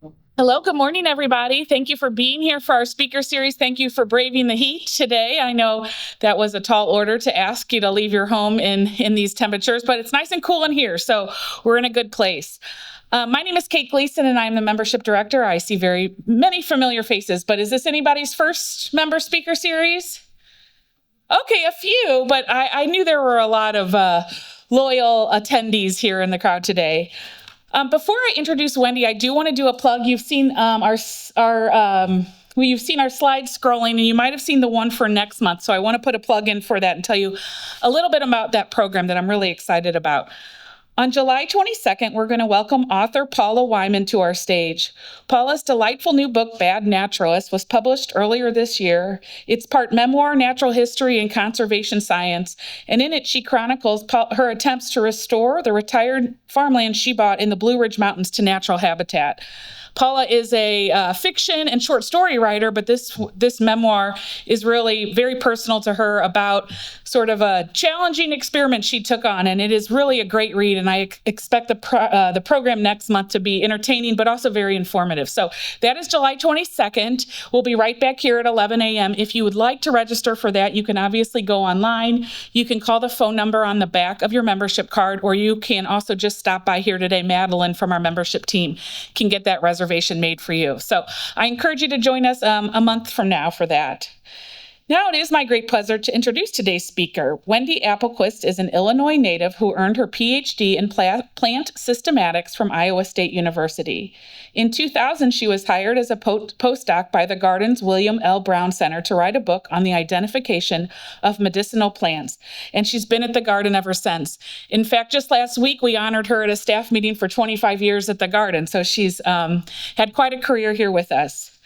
Hello, good morning, everybody. Thank you for being here for our speaker series. Thank you for braving the heat today. I know that was a tall order to ask you to leave your home in these temperatures, but it's nice and cool in here, so we're in a good place. My name is Kate Gleason, and I'm the membership director. I see very many familiar faces, but is this anybody's first member speaker series? Okay, a few, but I knew there were a lot of loyal attendees here in the crowd today. Before I introduce Wendy, I do want to do a plug. You've seen you've seen our slides scrolling, and you might have seen the one for next month. So I want to put a plug in for that and tell you a little bit about that program that I'm really excited about. On July 22nd, we're going to welcome author Paula Wyman to our stage. Paula's delightful new book, Bad Naturalist, was published earlier this year. It's part memoir, natural history, and conservation science, and in it she chronicles her attempts to restore the retired farmland she bought in the Blue Ridge Mountains to natural habitat. Paula is a fiction and short story writer, but this memoir is really very personal to her about sort of a challenging experiment she took on, and it is really a great read, and I expect the program next month to be entertaining, but also very informative. So that is July 22nd. We'll be right back here at 11 a.m. If you would like to register for that, you can obviously go online. You can call the phone number on the back of your membership card, or you can also just stop by here today. Madeline from our membership team can get that reservation made for you. So I encourage you to join us a month from now for that. Now it is my great pleasure to introduce today's speaker. Wendy Applequist is an Illinois native who earned her PhD in plant systematics from Iowa State University. In 2000, she was hired as a postdoc by the Garden's William L. Brown Center to write a book on the identification of medicinal plants, and she's been at the Garden ever since. In fact, just last week, we honored her at a staff meeting for 25 years at the Garden, so she's had quite a career here with us.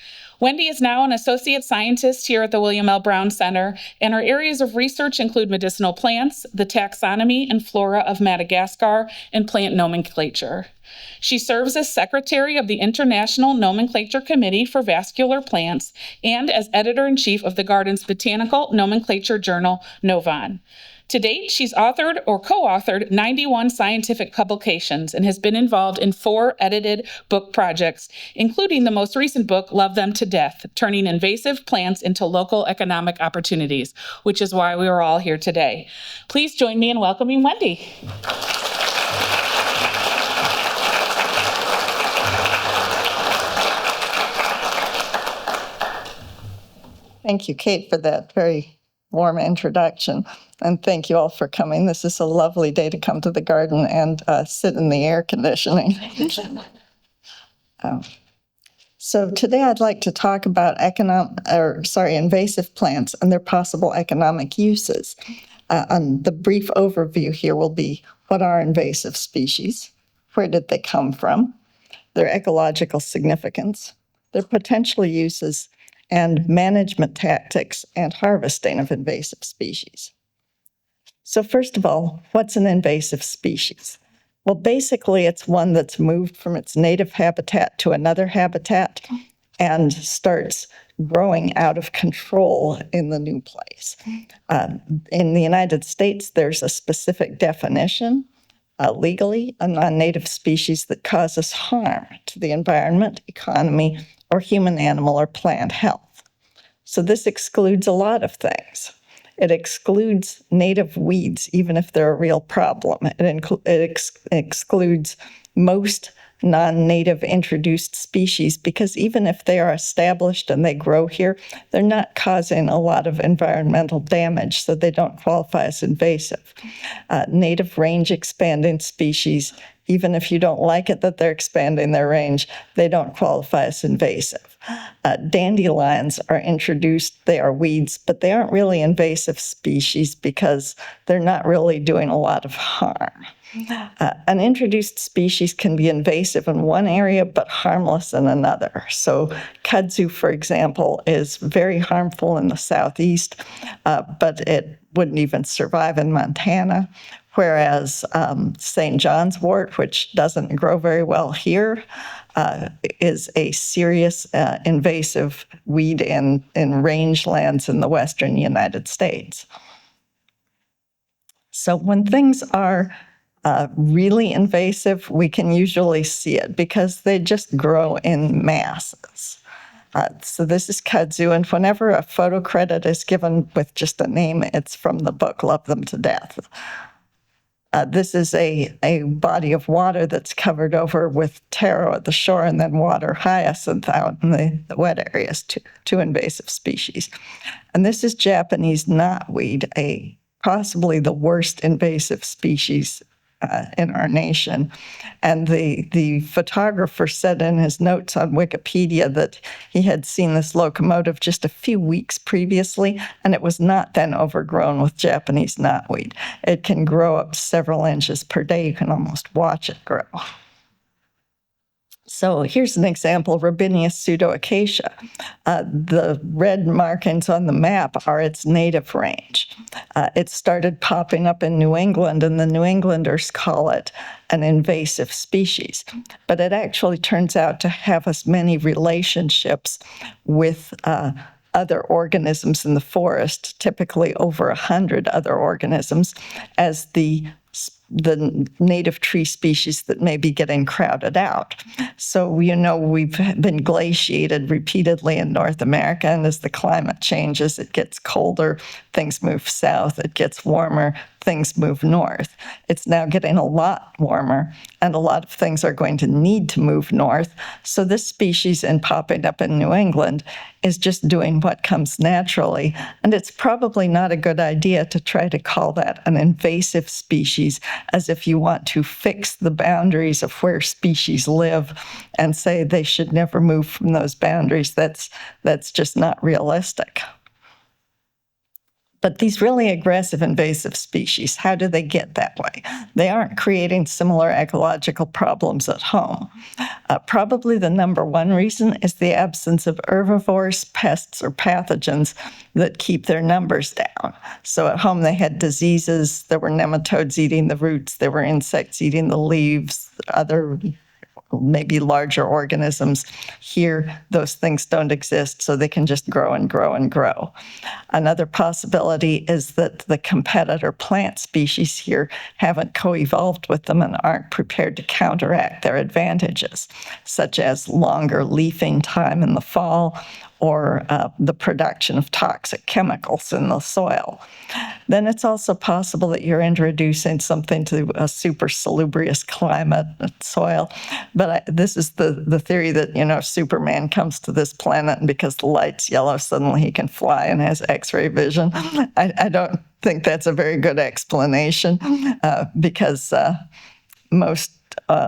Wendy is now an associate scientist here at the William L. Brown Center, and her areas of research include medicinal plants, the taxonomy and flora of Madagascar, and plant nomenclature. She serves as secretary of the International Nomenclature Committee for Vascular Plants and as editor-in-chief of the Garden's Botanical Nomenclature journal, Novon. To date, she's authored or co-authored 91 scientific publications and has been involved in 4 edited book projects, including the most recent book, Love Them to Death, Turning Invasive Plants into Local Economic Opportunities, which is why we are all here today. Please join me in welcoming Wendy. Thank you, Kate, for that very warm introduction. And thank you all for coming. This is a lovely day to come to the Garden and sit in the air conditioning. So today I'd like to talk about invasive plants and their possible economic uses. The brief overview here will be: what are invasive species? Where did they come from? Their ecological significance, their potential uses, and management tactics and harvesting of invasive species. So first of all, what's an invasive species? Well, basically, it's one that's moved from its native habitat to another habitat and starts growing out of control in the new place. In the United States, there's a specific definition, legally, a non-native species that causes harm to the environment, economy, or human, animal, or plant health. So this excludes a lot of things. It excludes native weeds, even if they're a real problem. It excludes most non-native introduced species, because even if they are established and they grow here, they're not causing a lot of environmental damage, so they don't qualify as invasive. Native range expanding species, even if you don't like it that they're expanding their range, they don't qualify as invasive. Dandelions are introduced, they are weeds, but they aren't really invasive species because they're not really doing a lot of harm. An introduced species can be invasive in one area but harmless in another. So kudzu, for example, is very harmful in the southeast, but it wouldn't even survive in Montana. Whereas St. John's wort, which doesn't grow very well here, is a serious invasive weed in rangelands in the western United States. So when things are Really invasive, we can usually see it because they just grow in masses. So this is kudzu, and whenever a photo credit is given with just a name, it's from the book Love Them to Death. This is a body of water that's covered over with taro at the shore and then water hyacinth out in the wet areas, two invasive species. And this is Japanese knotweed, possibly the worst invasive species in our nation. And the photographer said in his notes on Wikipedia that he had seen this locomotive just a few weeks previously, and it was not then overgrown with Japanese knotweed. It can grow up several inches per day. You can almost watch it grow. So here's an example, Robinia pseudoacacia. The red markings on the map are its native range. It started popping up in New England, and the New Englanders call it an invasive species. But it actually turns out to have as many relationships with other organisms in the forest, typically over 100 other organisms, as the native tree species that may be getting crowded out. So, we've been glaciated repeatedly in North America, and as the climate changes, it gets colder, things move south, it gets warmer, things move north. It's now getting a lot warmer, and a lot of things are going to need to move north. So this species, in popping up in New England, is just doing what comes naturally. And it's probably not a good idea to try to call that an invasive species, as if you want to fix the boundaries of where species live and say they should never move from those boundaries. That's just not realistic. But these really aggressive invasive species, how do they get that way? They aren't creating similar ecological problems at home. Probably the number one reason is the absence of herbivores, pests, or pathogens that keep their numbers down. So at home they had diseases, there were nematodes eating the roots, there were insects eating the leaves, other maybe larger organisms. Here, those things don't exist, so they can just grow and grow and grow. Another possibility is that the competitor plant species here haven't co-evolved with them and aren't prepared to counteract their advantages, such as longer leafing time in the fall or the production of toxic chemicals in the soil. Then it's also possible that you're introducing something to a super salubrious climate soil. But this is the theory that, Superman comes to this planet, and because the light's yellow, suddenly he can fly and has X-ray vision. I don't think that's a very good explanation because most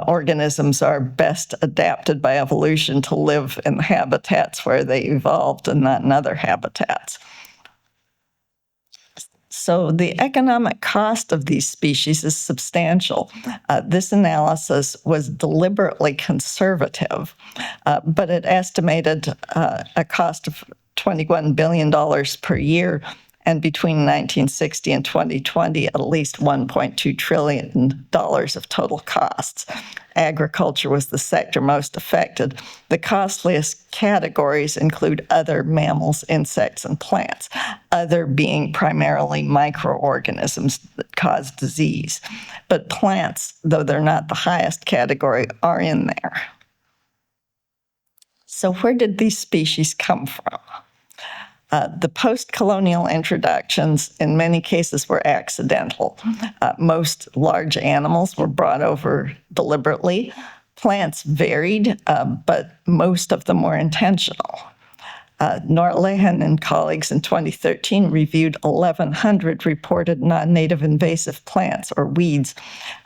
organisms are best adapted by evolution to live in habitats where they evolved and not in other habitats. So the economic cost of these species is substantial. This analysis was deliberately conservative, but it estimated a cost of $21 billion per year, and between 1960 and 2020, at least $1.2 trillion of total costs. Agriculture was the sector most affected. The costliest categories include other mammals, insects, and plants, other being primarily microorganisms that cause disease. But plants, though they're not the highest category, are in there. So where did these species come from? The post-colonial introductions, in many cases, were accidental. Most large animals were brought over deliberately. Plants varied, but most of them were intentional. Nordlehen and colleagues in 2013 reviewed 1,100 reported non-native invasive plants, or weeds,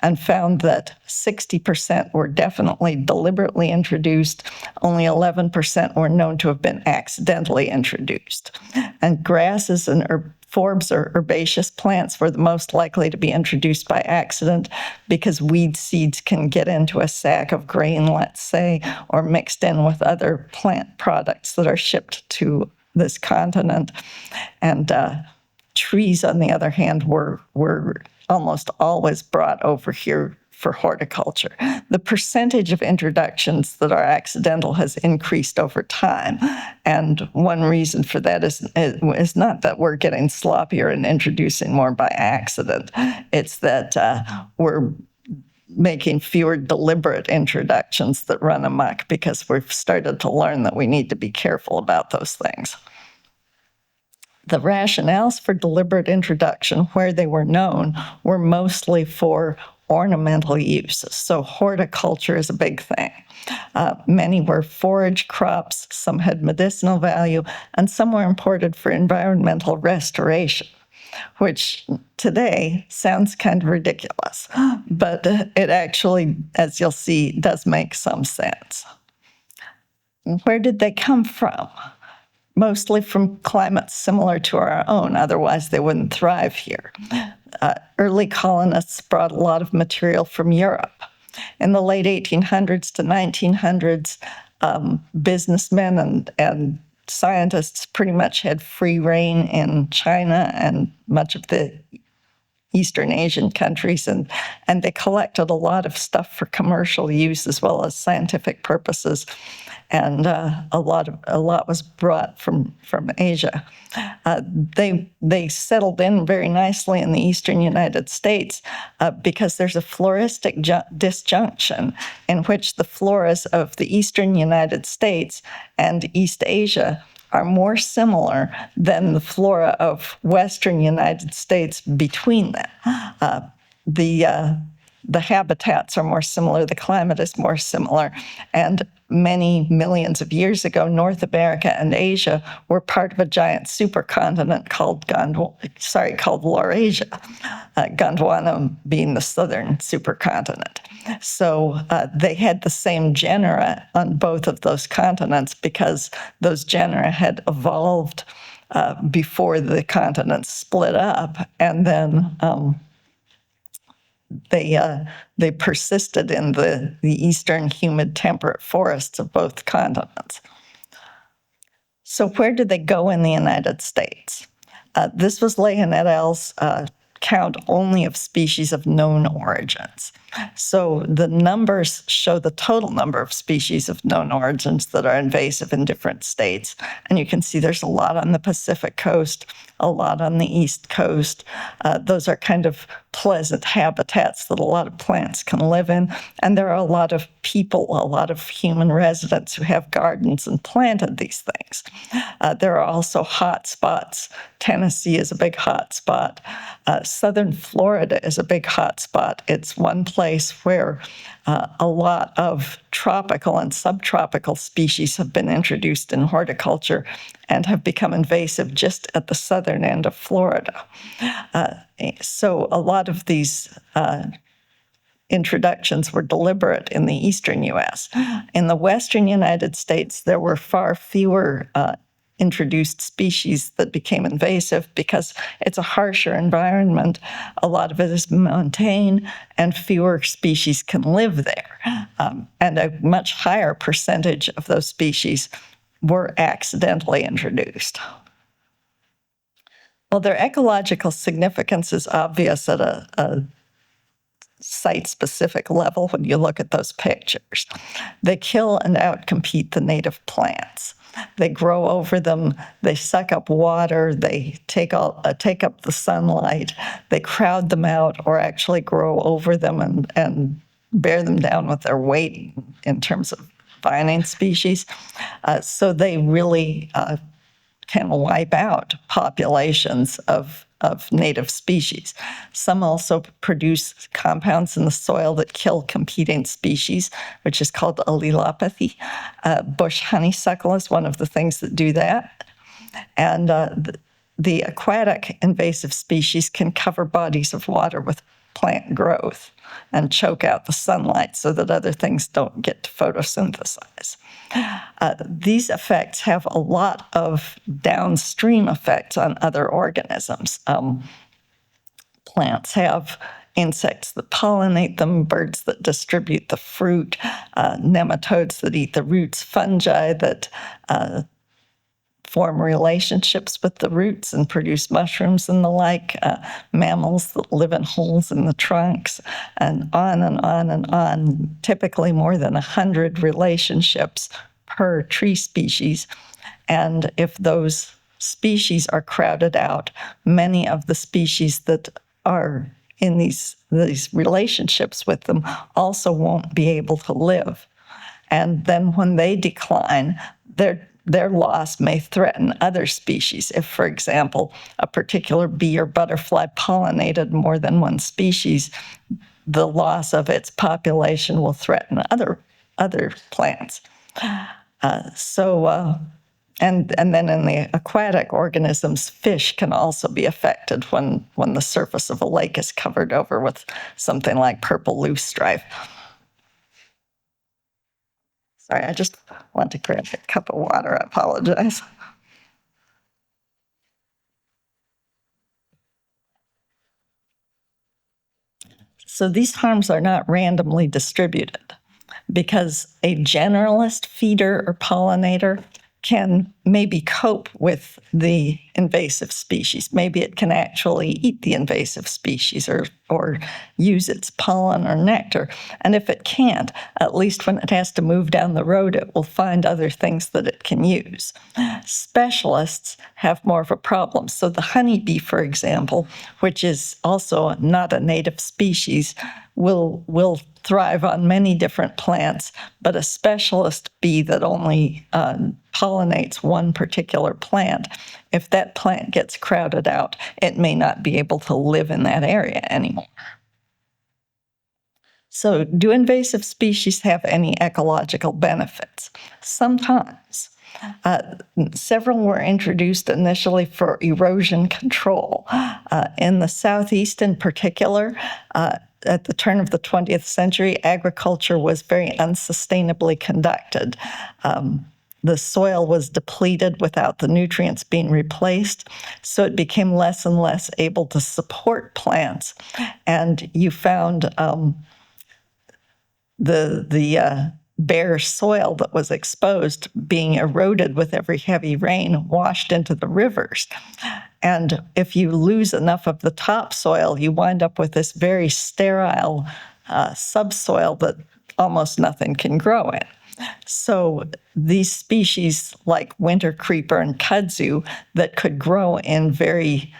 and found that 60% were definitely deliberately introduced. Only 11% were known to have been accidentally introduced. And grasses and forbs or herbaceous plants were the most likely to be introduced by accident because weed seeds can get into a sack of grain, let's say, or mixed in with other plant products that are shipped to this continent. And trees, on the other hand, were almost always brought over here for horticulture. The percentage of introductions that are accidental has increased over time. And one reason for that is not that we're getting sloppier and introducing more by accident. It's that we're making fewer deliberate introductions that run amok because we've started to learn that we need to be careful about those things. The rationales for deliberate introduction, where they were known, were mostly for ornamental uses. So horticulture is a big thing. Many were forage crops, some had medicinal value, and some were imported for environmental restoration, which today sounds kind of ridiculous, but it actually, as you'll see, does make some sense. Where did they come from? Mostly from climates similar to our own, otherwise they wouldn't thrive here. Early colonists brought a lot of material from Europe. In the late 1800s to 1900s, businessmen and scientists pretty much had free reign in China and much of the Eastern Asian countries, and they collected a lot of stuff for commercial use as well as scientific purposes, and a lot was brought from Asia. They settled in very nicely in the eastern United States because there's a floristic disjunction in which the floras of the eastern United States and East Asia are more similar than the flora of Western United States between them. The habitats are more similar, the climate is more similar, and many millions of years ago, North America and Asia were part of a giant supercontinent called Laurasia, Gondwana being the southern supercontinent. So they had the same genera on both of those continents because those genera had evolved before the continents split up, and then they persisted in the eastern humid temperate forests of both continents. So where did they go in the United States? This was Lehan et al.'s count only of species of known origins. So the numbers show the total number of species of known origins that are invasive in different states. And you can see there's a lot on the Pacific coast, a lot on the East Coast. Those are kind of pleasant habitats that a lot of plants can live in. And there are a lot of people, a lot of human residents who have gardens and planted these things. There are also hot spots. Tennessee is a big hot spot. Southern Florida is a big hot spot. It's one place where a lot of tropical and subtropical species have been introduced in horticulture and have become invasive just at the southern end of Florida. So a lot of these introductions were deliberate in the eastern U.S. In the western United States, there were far fewer introduced species that became invasive because it's a harsher environment. A lot of it is montane, and fewer species can live there. And a much higher percentage of those species were accidentally introduced. Well, their ecological significance is obvious at a site-specific level when you look at those pictures. They kill and outcompete the native plants. They grow over them, they suck up water, they take up the sunlight, they crowd them out or actually grow over them and bear them down with their weight in terms of vining species. So they really can wipe out populations of native species. Some also produce compounds in the soil that kill competing species, which is called allelopathy. Bush honeysuckle is one of the things that do that. And the aquatic invasive species can cover bodies of water with plant growth and choke out the sunlight so that other things don't get to photosynthesize. These effects have a lot of downstream effects on other organisms. Plants have insects that pollinate them, birds that distribute the fruit, nematodes that eat the roots, fungi that form relationships with the roots and produce mushrooms and the like, mammals that live in holes in the trunks, and on and on and on, typically more than 100 relationships per tree species. And if those species are crowded out, many of the species that are in these relationships with them also won't be able to live. And then when they decline, their loss may threaten other species. If, for example, a particular bee or butterfly pollinated more than one species, the loss of its population will threaten other plants. And then in the aquatic organisms, fish can also be affected when the surface of a lake is covered over with something like purple loosestrife. Sorry, I just want to grab a cup of water. I apologize. So these harms are not randomly distributed because a generalist feeder or pollinator can maybe cope with the invasive species. Maybe it can actually eat the invasive species or use its pollen or nectar. And if it can't, at least when it has to move down the road, it will find other things that it can use. Specialists have more of a problem. So the honeybee, for example, which is also not a native species, will thrive on many different plants, but a specialist bee that only pollinates one particular plant, if that plant gets crowded out, it may not be able to live in that area anymore. So, do invasive species have any ecological benefits? Sometimes. Several were introduced initially for erosion control. In the Southeast, in particular, at the turn of the 20th century, agriculture was very unsustainably conducted. The soil was depleted without the nutrients being replaced, so it became less and less able to support plants. And you found the bare soil that was exposed being eroded with every heavy rain, washed into the rivers. And if you lose enough of the topsoil, you wind up with this very sterile subsoil that almost nothing can grow in. So these species like winter creeper and kudzu that could grow in very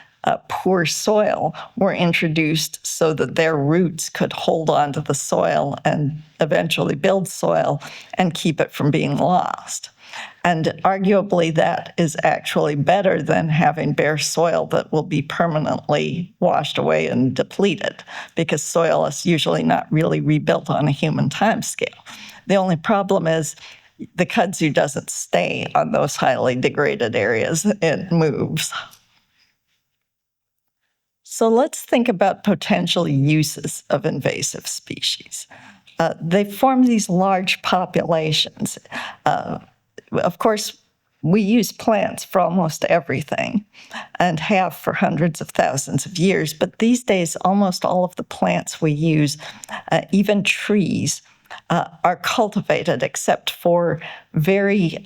poor soil were introduced so that their roots could hold on to the soil and eventually build soil and keep it from being lost. And arguably that is actually better than having bare soil that will be permanently washed away and depleted, because soil is usually not really rebuilt on a human timescale. The only problem is the kudzu doesn't stay on those highly degraded areas. It moves. So let's think about potential uses of invasive species. They form these large populations. Of course, we use plants for almost everything and have for hundreds of thousands of years, but these days, almost all of the plants we use, even trees, are cultivated except for very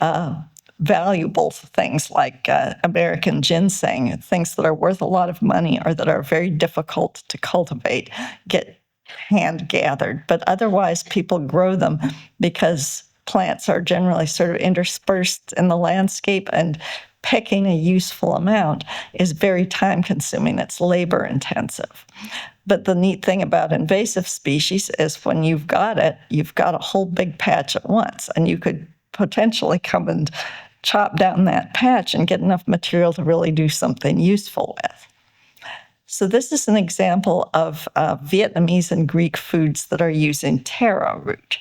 valuable things like American ginseng, things that are worth a lot of money or that are very difficult to cultivate, get hand gathered. But otherwise, people grow them because plants are generally sort of interspersed in the landscape, and picking a useful amount is very time consuming. It's labor intensive. But the neat thing about invasive species is when you've got it, you've got a whole big patch at once, and you could potentially come and chop down that patch and get enough material to really do something useful with. So this is an example of Vietnamese and Greek foods that are using taro root.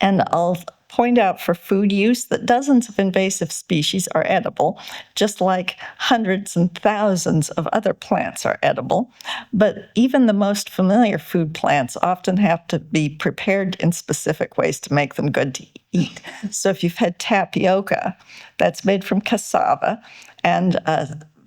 And I'll point out for food use that dozens of invasive species are edible, just like hundreds and thousands of other plants are edible. But even the most familiar food plants often have to be prepared in specific ways to make them good to eat. So if you've had tapioca, that's made from cassava, and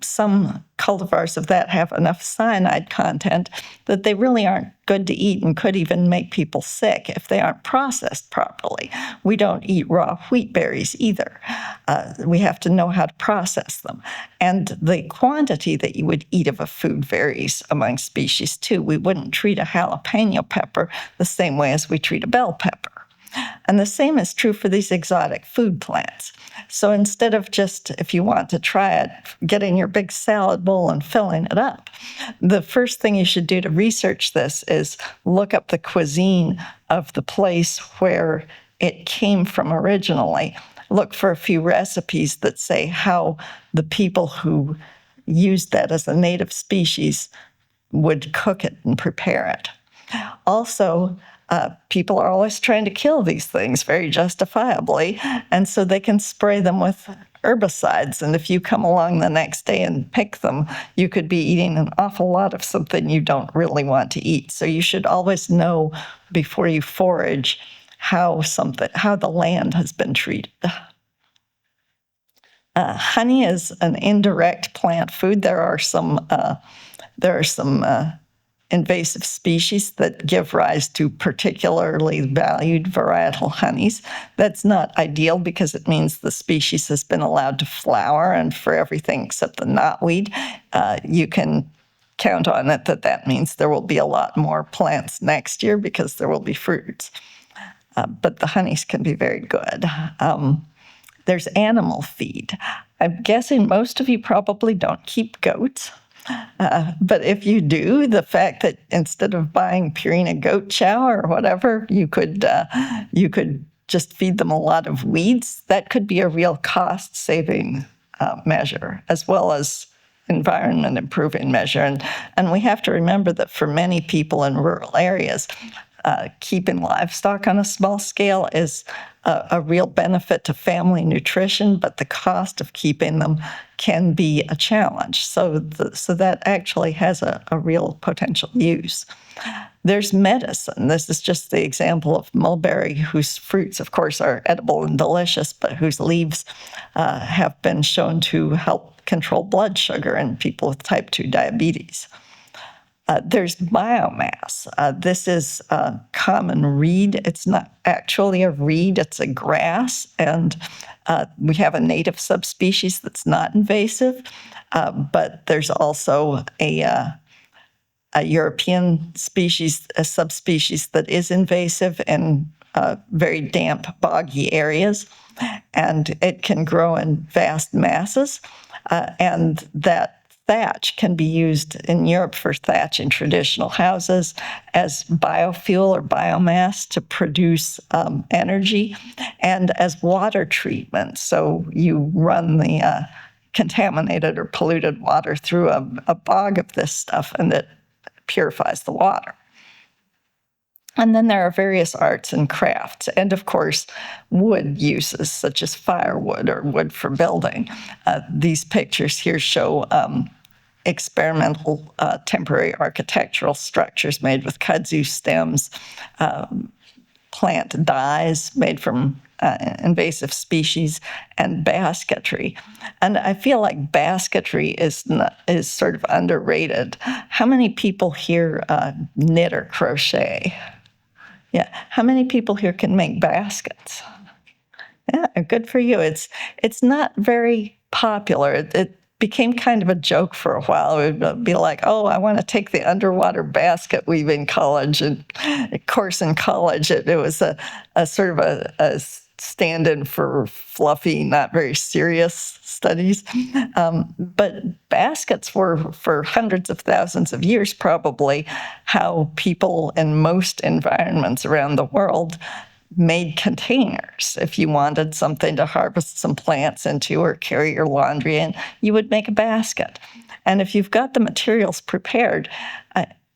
some cultivars of that have enough cyanide content that they really aren't good to eat and could even make people sick if they aren't processed properly. We don't eat raw wheat berries either. We have to know how to process them. And the quantity that you would eat of a food varies among species too. We wouldn't treat a jalapeno pepper the same way as we treat a bell pepper. And the same is true for these exotic food plants. So instead of just, if you want to try it, getting your big salad bowl and filling it up, the first thing you should do to research this is look up the cuisine of the place where it came from originally. Look for a few recipes that say how the people who used that as a native species would cook it and prepare it. Also, people are always trying to kill these things very justifiably, and so they can spray them with herbicides. And if you come along the next day and pick them, you could be eating an awful lot of something you don't really want to eat. So you should always know before you forage how the land has been treated. Honey is an indirect plant food. There are some invasive species that give rise to particularly valued varietal honeys. That's not ideal because it means the species has been allowed to flower, and for everything except the knotweed, you can count on it that means there will be a lot more plants next year because there will be fruits. But the honeys can be very good. There's animal feed. I'm guessing most of you probably don't keep goats. But if you do, the fact that instead of buying Purina goat chow or whatever, you could just feed them a lot of weeds, that could be a real cost-saving measure, as well as environment improving measure. And we have to remember that for many people in rural areas, keeping livestock on a small scale is a real benefit to family nutrition, but the cost of keeping them can be a challenge. So that actually has a real potential use. There's medicine. This is just the example of mulberry, whose fruits, of course, are edible and delicious, but whose leaves have been shown to help control blood sugar in people with type 2 diabetes. There's biomass. This is a common reed. It's not actually a reed, it's a grass. And we have a native subspecies that's not invasive, but there's also a European species, a subspecies that is invasive in very damp, boggy areas. And it can grow in vast masses. And that thatch can be used in Europe for thatch in traditional houses as biofuel or biomass to produce energy, and as water treatment. So you run the contaminated or polluted water through a bog of this stuff, and it purifies the water. And then there are various arts and crafts, and of course, wood uses such as firewood or wood for building. These pictures here show experimental temporary architectural structures made with kudzu stems, plant dyes made from invasive species, and basketry. And I feel like basketry is sort of underrated. How many people here knit or crochet? Yeah. How many people here can make baskets? Yeah, good for you. It's not very popular. It became kind of a joke for a while. It would be like, oh, I want to take the underwater basket weaving college. And of course, in college, it was a sort of a stand-in for fluffy, not very serious studies. But baskets were, for hundreds of thousands of years, probably how people in most environments around the world made containers. If you wanted something to harvest some plants into or carry your laundry in, you would make a basket. And if you've got the materials prepared,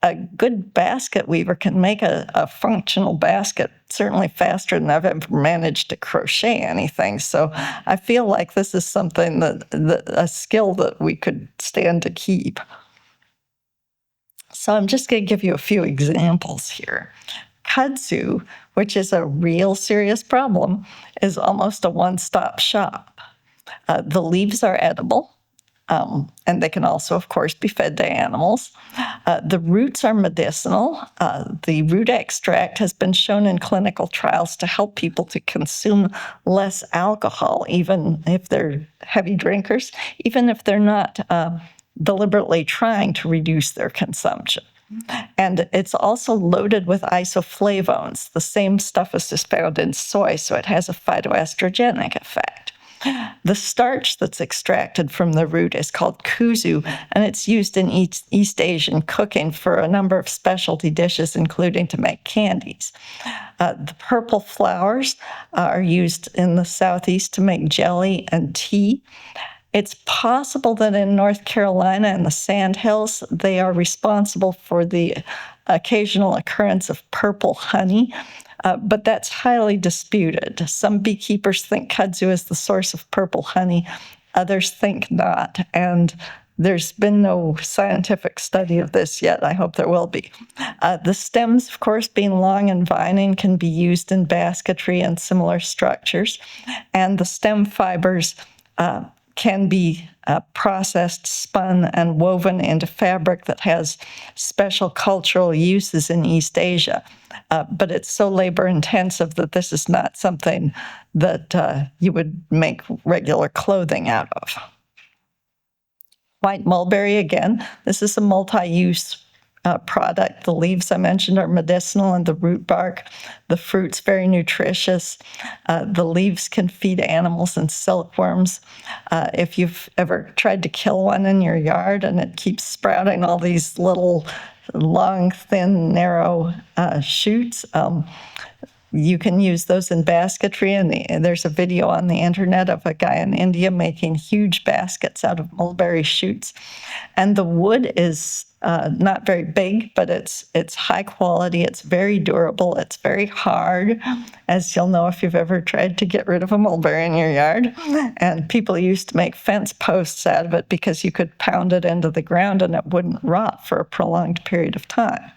a good basket weaver can make a functional basket certainly faster than I've ever managed to crochet anything. So I feel like this is something a skill that we could stand to keep. So I'm just going to give you a few examples here. Kudzu, which is a real serious problem, is almost a one-stop shop. The leaves are edible, and they can also, of course, be fed to animals. The roots are medicinal. The root extract has been shown in clinical trials to help people to consume less alcohol, even if they're heavy drinkers, even if they're not deliberately trying to reduce their consumption. And it's also loaded with isoflavones. The same stuff is just found in soy, so it has a phytoestrogenic effect. The starch that's extracted from the root is called kuzu, and it's used in East Asian cooking for a number of specialty dishes, including to make candies. The purple flowers are used in the Southeast to make jelly and tea. It's possible that in North Carolina and the Sandhills, they are responsible for the occasional occurrence of purple honey, but that's highly disputed. Some beekeepers think kudzu is the source of purple honey, others think not, and there's been no scientific study of this yet. I hope there will be. The stems, of course, being long and vining, can be used in basketry and similar structures, and the stem fibers can be processed, spun, and woven into fabric that has special cultural uses in East Asia. But it's so labor intensive that this is not something that you would make regular clothing out of. White mulberry, again, this is a multi-use product. The leaves I mentioned are medicinal, and the root bark. The fruit's very nutritious. The leaves can feed animals and silkworms. If you've ever tried to kill one in your yard and it keeps sprouting all these little long, thin, narrow shoots, you can use those in basketry, and there's a video on the internet of a guy in India making huge baskets out of mulberry shoots. And the wood is not very big, but it's high quality, it's very durable, it's very hard, as you'll know if you've ever tried to get rid of a mulberry in your yard. And people used to make fence posts out of it because you could pound it into the ground and it wouldn't rot for a prolonged period of time.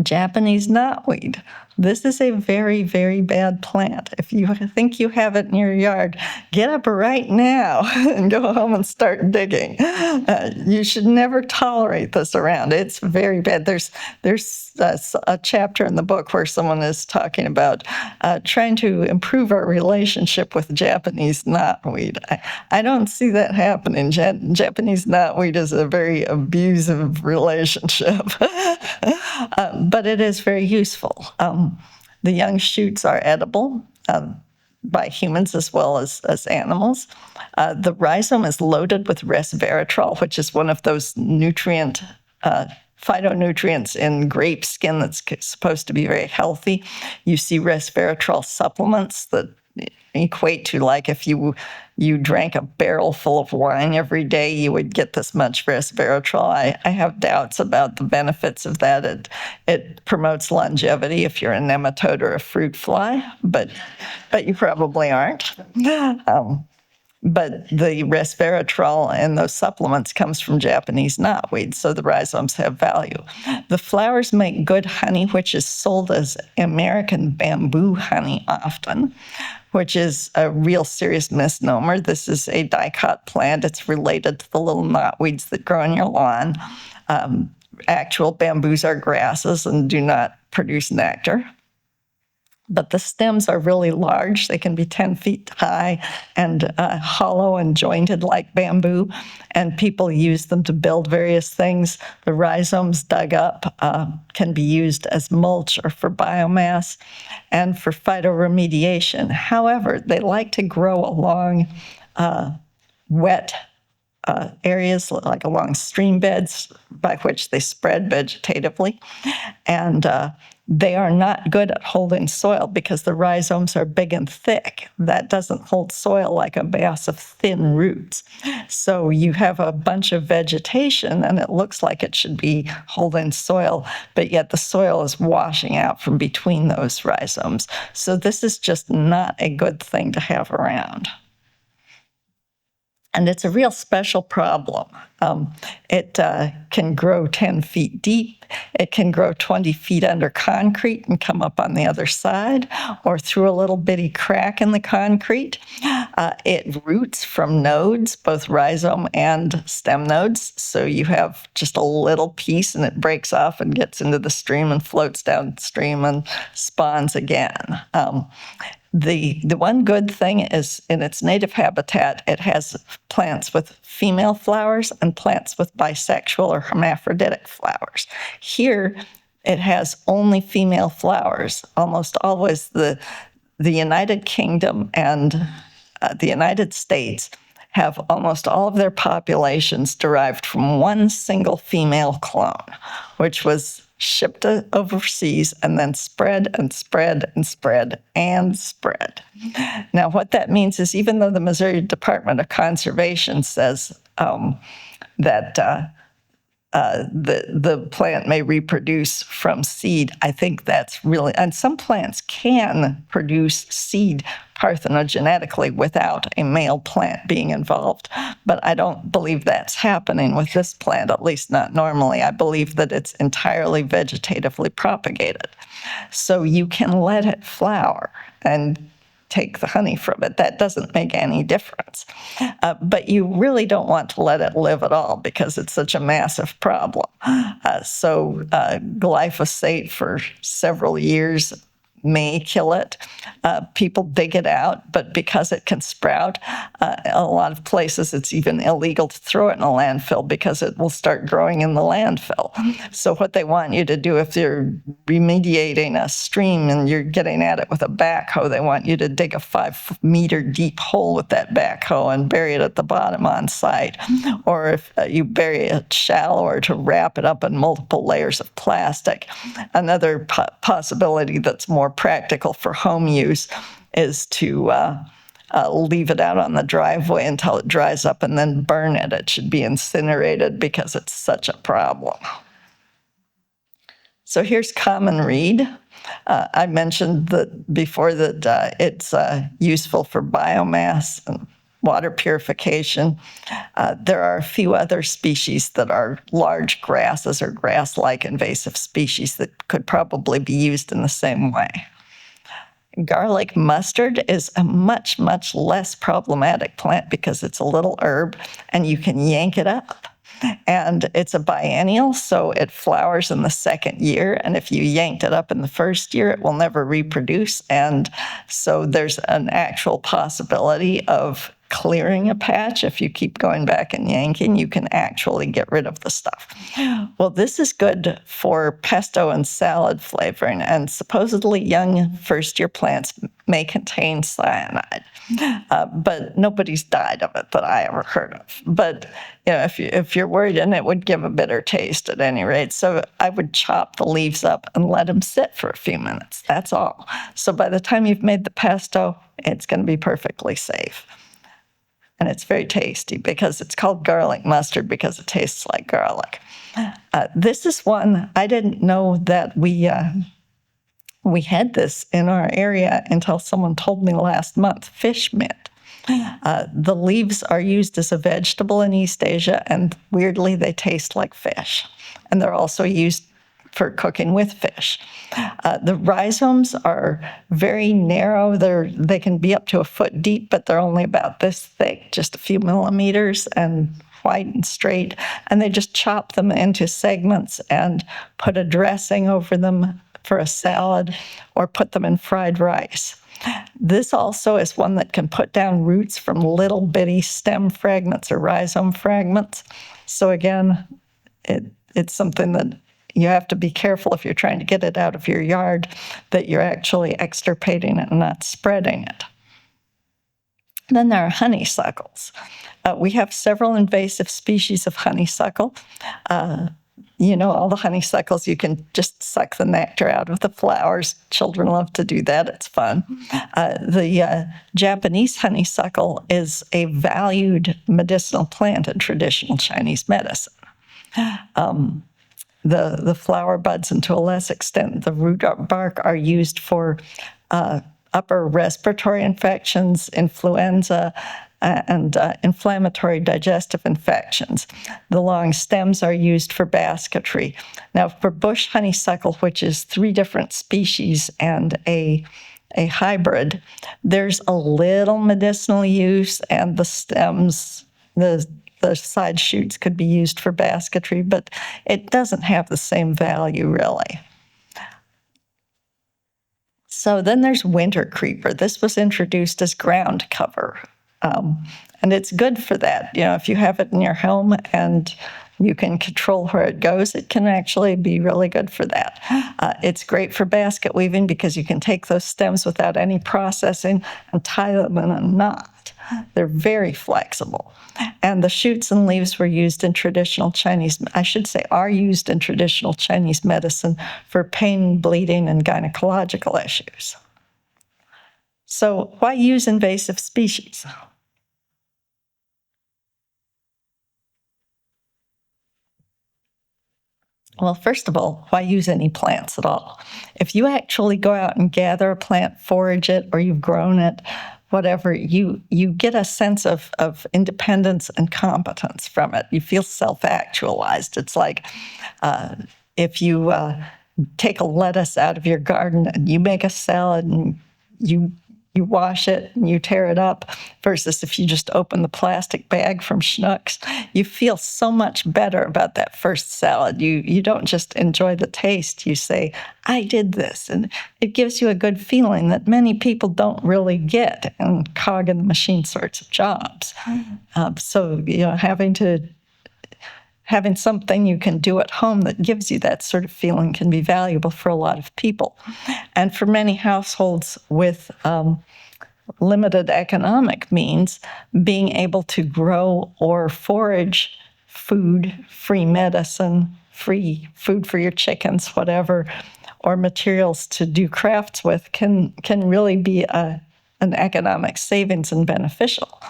Japanese knotweed. This is a very, very bad plant. If you think you have it in your yard, get up right now and go home and start digging. You should never tolerate this around. It's very bad. There's a chapter in the book where someone is talking about trying to improve our relationship with Japanese knotweed. I don't see that happening. Japanese knotweed is a very abusive relationship. But it is very useful. The young shoots are edible by humans as well as animals. The rhizome is loaded with resveratrol, which is one of those phytonutrients in grape skin that's supposed to be very healthy. You see resveratrol supplements that equate to, like, if you drank a barrel full of wine every day, you would get this much resveratrol. I have doubts about the benefits of that. It promotes longevity if you're a nematode or a fruit fly, but you probably aren't. But the resveratrol in those supplements comes from Japanese knotweed, so the rhizomes have value. The flowers make good honey, which is sold as American bamboo honey often, which is a real serious misnomer. This is a dicot plant. It's related to the little knotweeds that grow on your lawn. Actual bamboos are grasses and do not produce nectar. But the stems are really large. They can be 10 feet high and hollow and jointed like bamboo. And people use them to build various things. The rhizomes dug up can be used as mulch or for biomass and for phytoremediation. However, they like to grow along wet areas, like along stream beds, by which they spread vegetatively. And they are not good at holding soil because the rhizomes are big and thick. That doesn't hold soil like a mass of thin roots. So you have a bunch of vegetation and it looks like it should be holding soil, but yet the soil is washing out from between those rhizomes. So this is just not a good thing to have around. And it's a real special problem. It can grow 10 feet deep. It can grow 20 feet under concrete and come up on the other side or through a little bitty crack in the concrete. It roots from nodes, both rhizome and stem nodes. So you have just a little piece and it breaks off and gets into the stream and floats downstream and spawns again. The one good thing is in its native habitat, it has plants with female flowers and plants with bisexual or hermaphroditic flowers. Here, it has only female flowers. Almost always the United Kingdom and the United States have almost all of their populations derived from one single female clone, which was shipped overseas and then spread and spread and spread and spread. Now, what that means is even though the Missouri Department of Conservation says that the plant may reproduce from seed, I think that's really, and some plants can produce seed parthenogenetically without a male plant being involved. But I don't believe that's happening with this plant, at least not normally. I believe that it's entirely vegetatively propagated. So you can let it flower and take the honey from it. That doesn't make any difference. But you really don't want to let it live at all because it's such a massive problem. So glyphosate for several years may kill it. People dig it out, but because it can sprout, a lot of places it's even illegal to throw it in a landfill because it will start growing in the landfill. So what they want you to do if you're remediating a stream and you're getting at it with a backhoe, they want you to dig a 5-meter deep hole with that backhoe and bury it at the bottom on site. Or if you bury it shallower, to wrap it up in multiple layers of plastic. Another possibility that's more practical for home use is to leave it out on the driveway until it dries up and then burn it. It should be incinerated because it's such a problem. So here's common reed. I mentioned that before that it's useful for biomass and water purification. There are a few other species that are large grasses or grass-like invasive species that could probably be used in the same way. Garlic mustard is a much, much less problematic plant because it's a little herb and you can yank it up. And it's a biennial, so it flowers in the second year. And if you yanked it up in the first year, it will never reproduce. And so there's an actual possibility of clearing a patch. If you keep going back and yanking, you can actually get rid of the stuff. Well, this is good for pesto and salad flavoring, and supposedly young first-year plants may contain cyanide, but nobody's died of it that I ever heard of. But you know, if you're worried, and it would give a bitter taste at any rate, so I would chop the leaves up and let them sit for a few minutes. That's all. So by the time you've made the pesto, it's going to be perfectly safe. And it's very tasty because it's called garlic mustard because it tastes like garlic. This is one I didn't know that we had this in our area until someone told me last month. Fish mint. The leaves are used as a vegetable in East Asia, and weirdly, they taste like fish. And they're also used for cooking with fish. The rhizomes are very narrow. They can be up to a foot deep, but they're only about this thick, just a few millimeters, and white and straight. And they just chop them into segments and put a dressing over them for a salad or put them in fried rice. This also is one that can put down roots from little bitty stem fragments or rhizome fragments. So again, it's something that you have to be careful if you're trying to get it out of your yard, that you're actually extirpating it and not spreading it. Then there are honeysuckles. We have several invasive species of honeysuckle. You know, all the honeysuckles, you can just suck the nectar out of the flowers. Children love to do that. It's fun. The Japanese honeysuckle is a valued medicinal plant in traditional Chinese medicine. The flower buds, and to a less extent, the root bark, are used for upper respiratory infections, influenza, and inflammatory digestive infections. The long stems are used for basketry. Now, for bush honeysuckle, which is 3 different species and a hybrid, there's a little medicinal use, and the stems, the side shoots could be used for basketry, but it doesn't have the same value, really. So then there's winter creeper. This was introduced as ground cover. And it's good for that. If you have it in your home and you can control where it goes, it can actually be really good for that. It's great for basket weaving because you can take those stems without any processing and tie them in a knot. They're very flexible. And the shoots and leaves were used in traditional Chinese, I should say, are used in traditional Chinese medicine for pain, bleeding, and gynecological issues. So why use invasive species? Well, first of all, why use any plants at all? If you actually go out and gather a plant, forage it, or you've grown it, whatever, you get a sense of independence and competence from it. You feel self-actualized. It's like if you take a lettuce out of your garden and you make a salad and you wash it and you tear it up, versus if you just open the plastic bag from Schnucks, you feel so much better about that first salad. You don't just enjoy the taste, you say, I did this. And it gives you a good feeling that many people don't really get in cog in the machine sorts of jobs. So having something you can do at home that gives you that sort of feeling can be valuable for a lot of people. And for many households with limited economic means, being able to grow or forage food, free medicine, free food for your chickens, whatever, or materials to do crafts with can really be an economic savings and beneficial.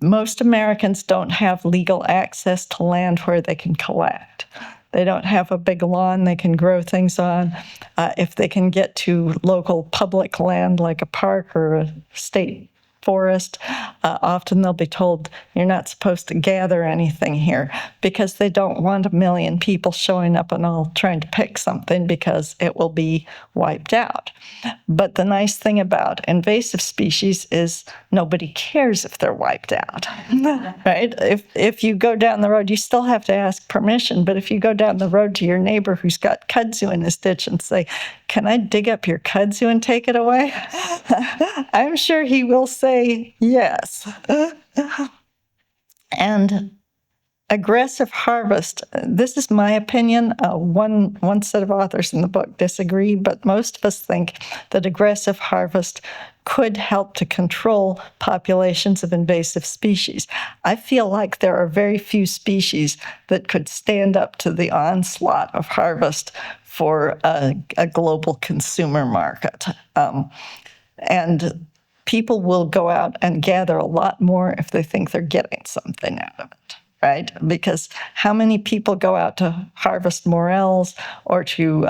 Most Americans don't have legal access to land where they can collect. They don't have a big lawn they can grow things on. If they can get to local public land like a park or a state forest, often they'll be told, you're not supposed to gather anything here, because they don't want 1 million people showing up and all trying to pick something because it will be wiped out. But the nice thing about invasive species is nobody cares if they're wiped out, right? If you go down the road, you still have to ask permission, but if you go down the road to your neighbor who's got kudzu in his ditch and say, can I dig up your kudzu and take it away? I'm sure he will say yes. And aggressive harvest, this is my opinion. One set of authors in the book disagree, but most of us think that aggressive harvest could help to control populations of invasive species. I feel like there are very few species that could stand up to the onslaught of harvest for a global consumer market. And people will go out and gather a lot more if they think they're getting something out of it, right? Because how many people go out to harvest morels or to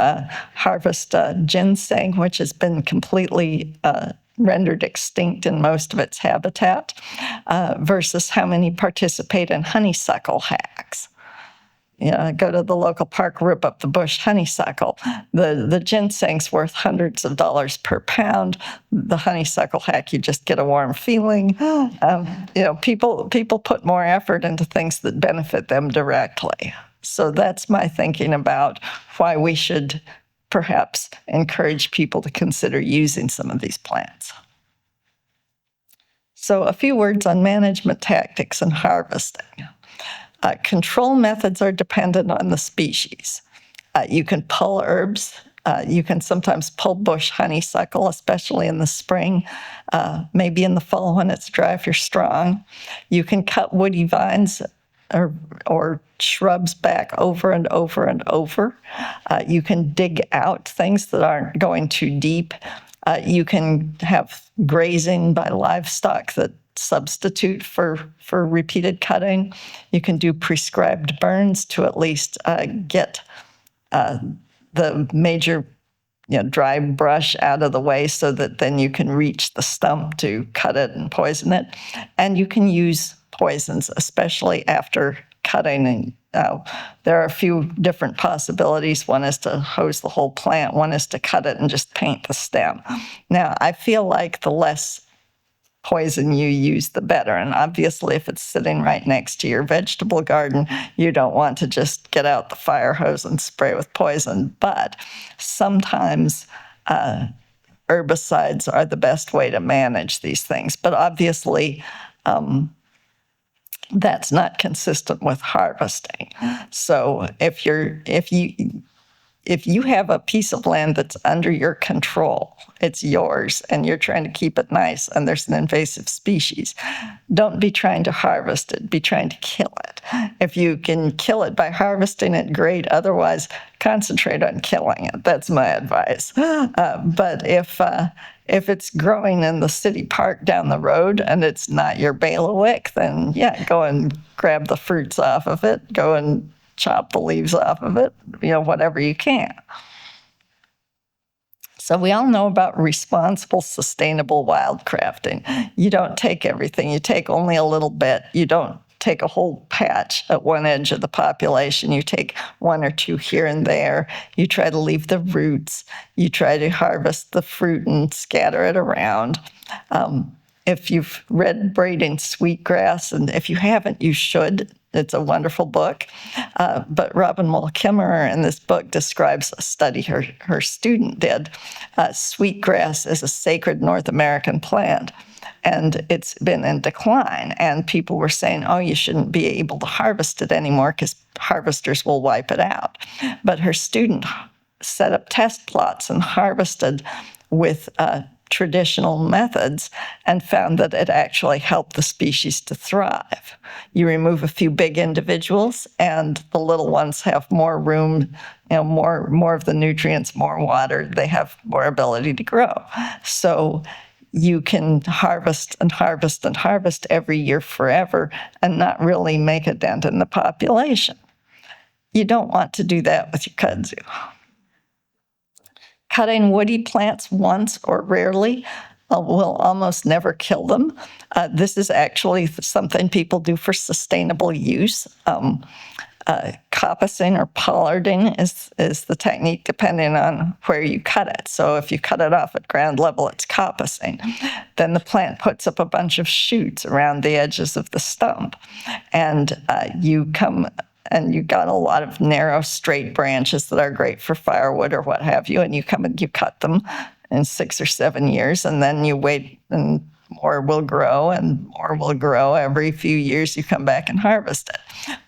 harvest ginseng, which has been completely rendered extinct in most of its habitat, versus how many participate in honeysuckle hacks? Go to the local park, rip up the bush honeysuckle. The ginseng's worth hundreds of dollars per pound. The honeysuckle hack, you just get a warm feeling. People put more effort into things that benefit them directly. So that's my thinking about why we should perhaps encourage people to consider using some of these plants. So a few words on management tactics and harvesting. Control methods are dependent on the species. You can pull herbs. You can sometimes pull bush honeysuckle, especially in the spring, maybe in the fall when it's dry if you're strong. You can cut woody vines or shrubs back over and over and over. You can dig out things that aren't going too deep. You can have grazing by livestock that substitute for repeated cutting. You can do prescribed burns to at least get the major dry brush out of the way so that then you can reach the stump to cut it and poison it. And you can use poisons, especially after cutting. And there are a few different possibilities. One is to hose the whole plant. One is to cut it and just paint the stem. Now, I feel like the less poison you use, the better. And obviously, if it's sitting right next to your vegetable garden, you don't want to just get out the fire hose and spray with poison. But sometimes herbicides are the best way to manage these things. But obviously, that's not consistent with harvesting. So if you have a piece of land that's under your control, it's yours, and you're trying to keep it nice, and there's an invasive species, don't be trying to harvest it, be trying to kill it. If you can kill it by harvesting it, great. Otherwise, concentrate on killing it. That's my advice. But if it's growing in the city park down the road and it's not your bailiwick, then yeah, go and grab the fruits off of it, go and chop the leaves off of it, whatever you can. So we all know about responsible, sustainable wildcrafting. You don't take everything. You take only a little bit. You don't take a whole patch at one edge of the population. You take one or two here and there. You try to leave the roots. You try to harvest the fruit and scatter it around. If you've read Braiding Sweetgrass, and if you haven't, you should. It's a wonderful book. But Robin Wall Kimmerer in this book describes a study her student did. Sweetgrass is a sacred North American plant, and it's been in decline. And people were saying, oh, you shouldn't be able to harvest it anymore because harvesters will wipe it out. But her student set up test plots and harvested with traditional methods and found that it actually helped the species to thrive. You remove a few big individuals and the little ones have more room, more of the nutrients, more water, they have more ability to grow. So you can harvest and harvest and harvest every year forever and not really make a dent in the population. You don't want to do that with your kudzu. Cutting woody plants once or rarely will almost never kill them. This is actually something people do for sustainable use. Coppicing or pollarding is the technique depending on where you cut it. So if you cut it off at ground level, it's coppicing. Then the plant puts up a bunch of shoots around the edges of the stump. And you got a lot of narrow, straight branches that are great for firewood or what have you, and you come and you cut them in 6 or 7 years, and then you wait, and more will grow, and more will grow. Every few years, you come back and harvest it.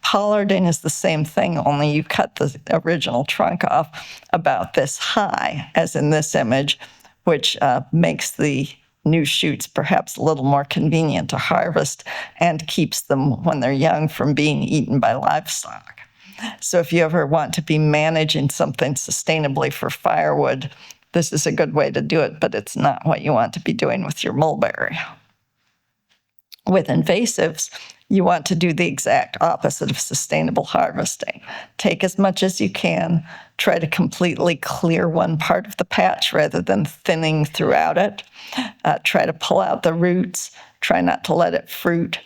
Pollarding is the same thing, only you cut the original trunk off about this high, as in this image, which makes the new shoots perhaps a little more convenient to harvest and keeps them when they're young from being eaten by livestock. So if you ever want to be managing something sustainably for firewood, this is a good way to do it, but it's not what you want to be doing with your mulberry. With invasives, you want to do the exact opposite of sustainable harvesting. Take as much as you can, try to completely clear one part of the patch rather than thinning throughout it. Try to pull out the roots, try not to let it fruit.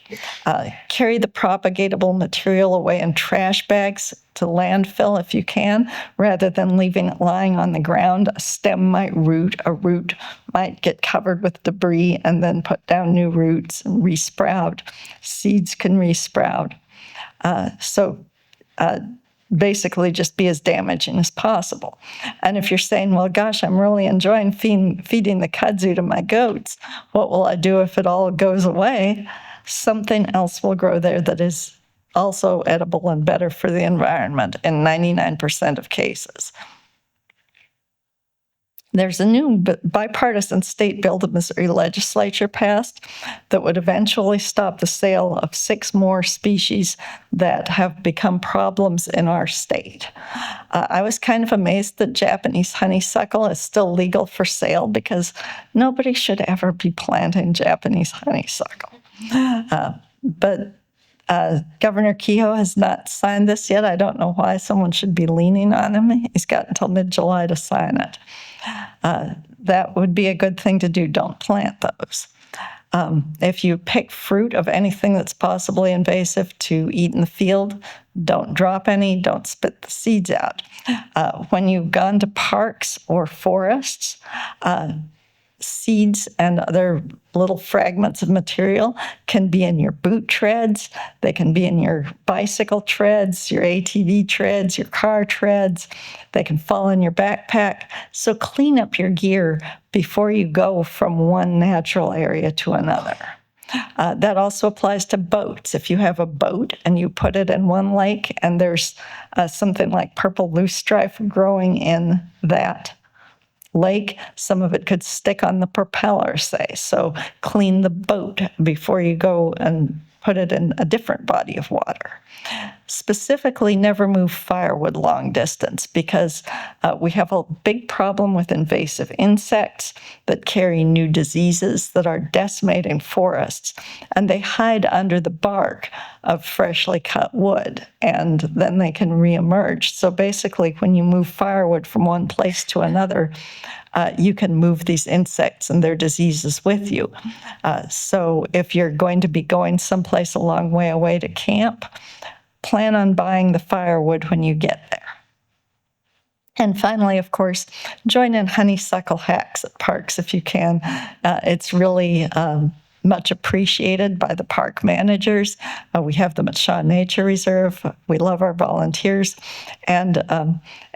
Carry the propagatable material away in trash bags to landfill if you can, rather than leaving it lying on the ground. A stem might root, a root might get covered with debris and then put down new roots and resprout. Seeds can resprout. Basically just be as damaging as possible. And if you're saying, well, gosh, I'm really enjoying feeding the kudzu to my goats, what will I do if it all goes away? Something else will grow there that is also edible and better for the environment in 99% of cases. There's a new bipartisan state bill the Missouri legislature passed that would eventually stop the sale of 6 more species that have become problems in our state. I was kind of amazed that Japanese honeysuckle is still legal for sale because nobody should ever be planting Japanese honeysuckle. But Governor Kehoe has not signed this yet. I don't know why someone should be leaning on him. He's got until mid-July to sign it. That would be a good thing to do. Don't plant those. If you pick fruit of anything that's possibly invasive to eat in the field, don't drop any, don't spit the seeds out. When you've gone to parks or forests, seeds and other little fragments of material can be in your boot treads. They can be in your bicycle treads, your ATV treads, your car treads. They can fall in your backpack. So clean up your gear before you go from one natural area to another. That also applies to boats. If you have a boat and you put it in one lake and there's something like purple loosestrife growing in that lake, some of it could stick on the propeller, say. So clean the boat before you go and put it in a different body of water. Specifically, never move firewood long distance because we have a big problem with invasive insects that carry new diseases that are decimating forests, and they hide under the bark of freshly cut wood, and then they can reemerge. So basically, when you move firewood from one place to another, you can move these insects and their diseases with you. So if you're going to be going someplace a long way away to camp, plan on buying the firewood when you get there. And finally, of course, join in honeysuckle hacks at parks if you can. It's really much appreciated by the park managers. We have them at Shaw Nature Reserve. We love our volunteers. And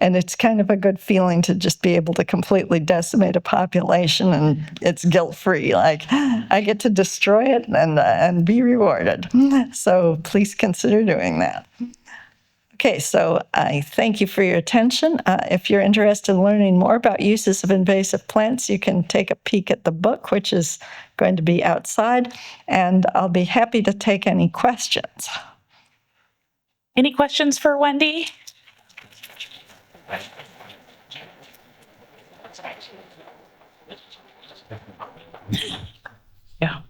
it's kind of a good feeling to just be able to completely decimate a population and it's guilt-free. Like, I get to destroy it and be rewarded. So please consider doing that. Okay, so I thank you for your attention. If you're interested in learning more about uses of invasive plants, you can take a peek at the book, which is going to be outside, and I'll be happy to take any questions. Any questions for Wendy? Yeah.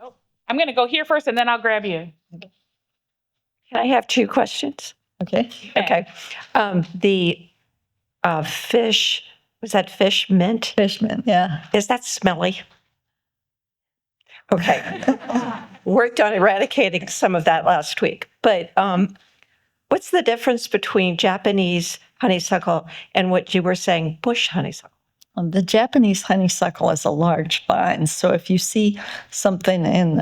Oh, I'm going to go here first, and then I'll grab you. Can I have two questions? Okay. Okay. The fish, was that fish mint? Fishman, yeah. Is that smelly? Okay. Worked on eradicating some of that last week. But what's the difference between Japanese honeysuckle and what you were saying, bush honeysuckle? The Japanese honeysuckle is a large vine. So if you see something in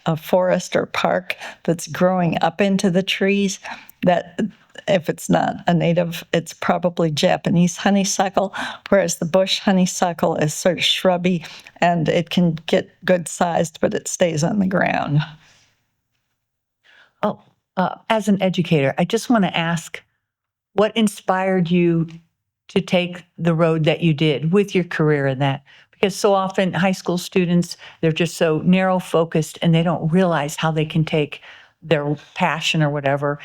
a forest or park that's growing up into the trees, that if it's not a native, it's probably Japanese honeysuckle, whereas the bush honeysuckle is sort of shrubby and it can get good sized, but it stays on the ground. Oh, as an educator, I just want to ask, what inspired you to take the road that you did with your career in that? Because so often high school students, they're just so narrow focused and they don't realize how they can take their passion or whatever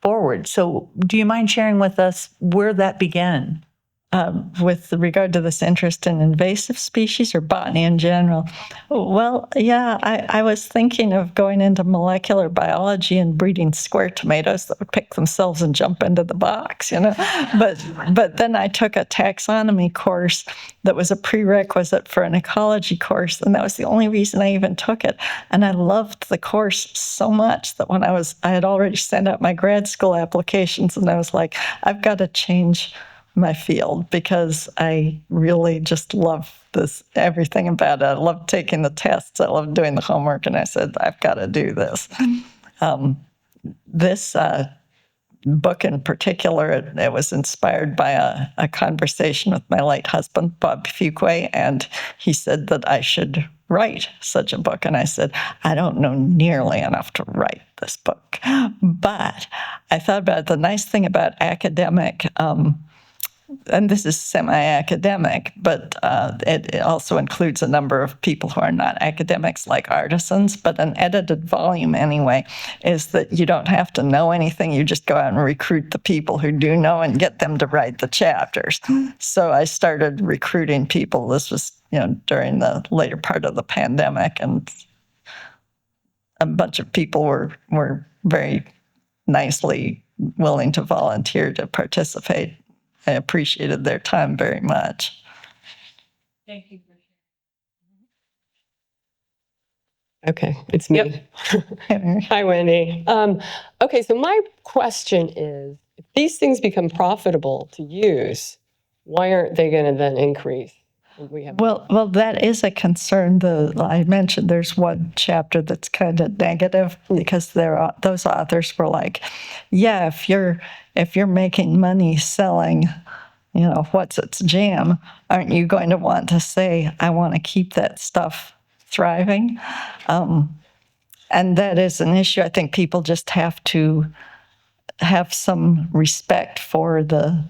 forward. So do you mind sharing with us where that began? With regard to this interest in invasive species or botany in general? Well, yeah, I was thinking of going into molecular biology and breeding square tomatoes that would pick themselves and jump into the box, you know. But then I took a taxonomy course that was a prerequisite for an ecology course, and that was the only reason I even took it. And I loved the course so much that when I had already sent out my grad school applications, and I was like, I've got to change my field because I really just love this, everything about it. I love taking the tests. I love doing the homework. And I said, I've got to do this. This book in particular, it was inspired by a conversation with my late husband, Bob Fuquay, and he said that I should write such a book. And I said, I don't know nearly enough to write this book. But I thought about it. The nice thing about academic and this is semi-academic, but it also includes a number of people who are not academics, like artisans, but an edited volume anyway, is that you don't have to know anything. You just go out and recruit the people who do know and get them to write the chapters. So I started recruiting people. This was, during the later part of the pandemic, and a bunch of people were very nicely willing to volunteer to participate. I appreciated their time very much. Thank you. Okay, it's me. Yep. Hi, Wendy. Okay, so my question is, if these things become profitable to use, why aren't they going to then increase? We have Well, that is a concern. I mentioned there's one chapter that's kind of negative because those authors were like, yeah, if you're making money selling, what's its jam, aren't you going to want to say, I want to keep that stuff thriving? And that is an issue. I think people just have to have some respect for the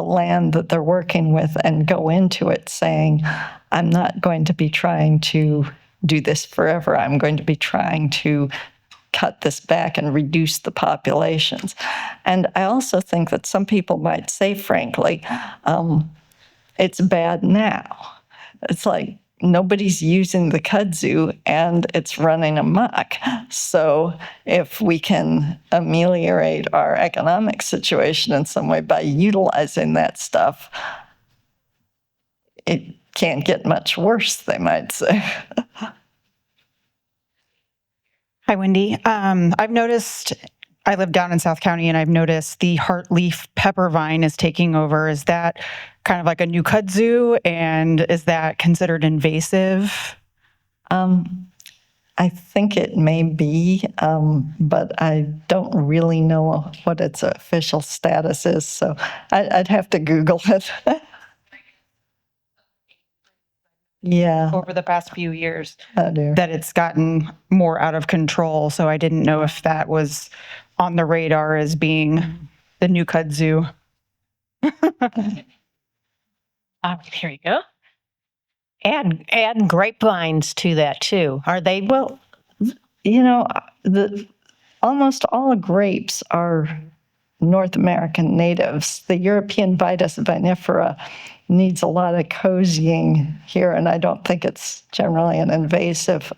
land that they're working with and go into it saying, I'm not going to be trying to do this forever. I'm going to be trying to cut this back and reduce the populations. And I also think that some people might say, frankly, it's bad now. It's like nobody's using the kudzu and it's running amok. So if we can ameliorate our economic situation in some way by utilizing that stuff, it can't get much worse, they might say. Hi, Wendy. I've noticed, I live down in South County, and I've noticed the heartleaf pepper vine is taking over. Is that kind of like a new kudzu, and is that considered invasive? I think it may be, but I don't really know what its official status is, so I'd have to Google it. Yeah. Over the past few years, Oh dear. that it's gotten more out of control. So I didn't know if that was on the radar as being the new kudzu. Here you go. Add grapevines to that too. Are they? Well, almost all grapes are North American natives. The European Vitis vinifera needs a lot of cozying here, and I don't think it's generally an invasive.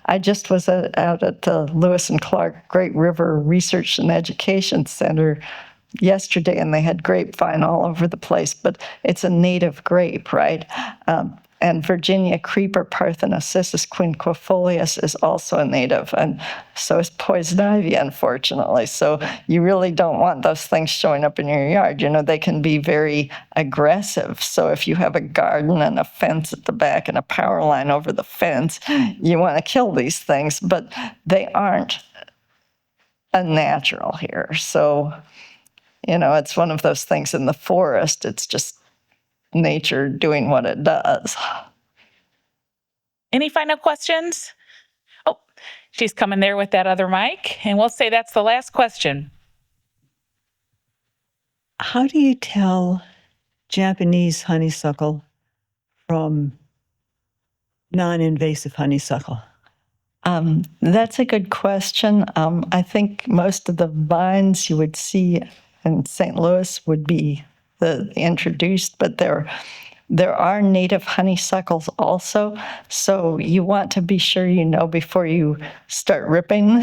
I just was out at the Lewis and Clark Great River Research and Education Center yesterday, and they had grapevine all over the place, but it's a native grape, right? And Virginia creeper Parthenocissus quinquefolius is also a native, and so is poison ivy, unfortunately. So you really don't want those things showing up in your yard. They can be very aggressive. So if you have a garden and a fence at the back and a power line over the fence, you want to kill these things, but they aren't unnatural here. So, it's one of those things in the forest. It's just nature doing what it does. Any final questions? Oh, she's coming there with that other mic, and we'll say that's the last question. How do you tell Japanese honeysuckle from non-invasive honeysuckle? That's a good question. I think most of the vines you would see in St. Louis would be the introduced, but there are native honeysuckles also. So you want to be sure before you start ripping.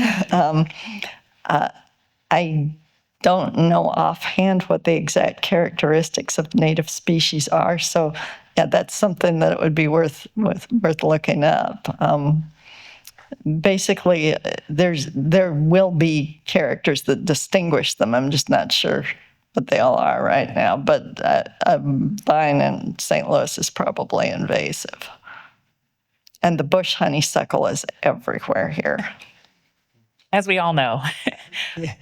I don't know offhand what the exact characteristics of native species are. So yeah, that's something that it would be worth looking up. Basically, there will be characters that distinguish them. I'm just not sure what they all are right now. But a vine in St. Louis is probably invasive. And the bush honeysuckle is everywhere here. As we all know.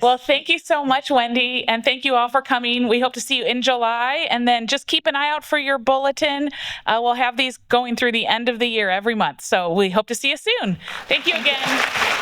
Well, thank you so much, Wendy, and thank you all for coming. We hope to see you in July, and then just keep an eye out for your bulletin. We'll have these going through the end of the year every month, so we hope to see you soon. Thank you again.